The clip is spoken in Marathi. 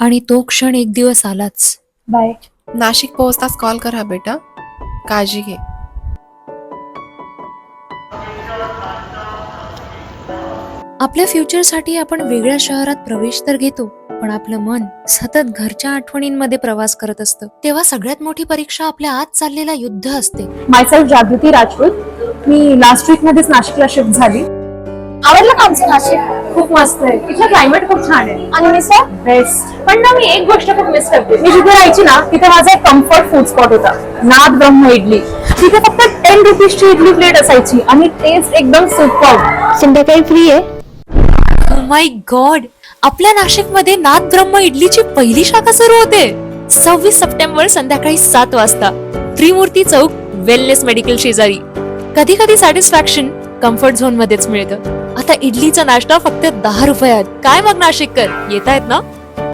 आणि तो क्षण एक दिवस आलाच. बाय. नाशिक पोहोचताच कॉल कर हा बेटा. काळजी घे. आपल्या फ्युचरसाठी आपण वेगळ्या शहरात प्रवेश तर घेतो, पण आपलं मन सतत घरच्या आठवणींमध्ये प्रवास करत असतं. तेव्हा सगळ्यात मोठी परीक्षा आपल्या आत चाललेला युद्ध असते. मायसेल्फ जागृती राजपूत. मी लास्ट वीक मध्येच नाशिकला शिफ्ट झाली. आवडलं का आमचं नाशिक? खूप मस्त आहे. इथलं क्लायमेट खूप छान आहे. आणि मिसळ बेस्ट. पण ना मी एक गोष्ट खूप मिस करते. मी जिथे राहायची ना तिथे माझा एक कम्फर्ट फूड स्पॉट होता, नाद ब्रह्म इडली. तिथे फक्त 10 रुपीजची इडली प्लेट असायची आणि टेस्ट एकदम सुपर. संध्याकाळी फ्री आहे. ओ माय गॉड, आपल्या नाशिकमध्ये नाद ब्रह्म इडलीची पहिली शाखा सुरू होते 26 सप्टेंबर संध्याकाळी 7 वाजता, त्रिमूर्ती चौक, वेलनेस मेडिकल शेजारी. कधी कधी सॅटिस्फॅक्शन कम्फर्ट झोन मध्येच मिळतं. आता इडलीचा नाश्ता फक्त 10 रुपयात. काय मग नाशिककर, येतायत ना?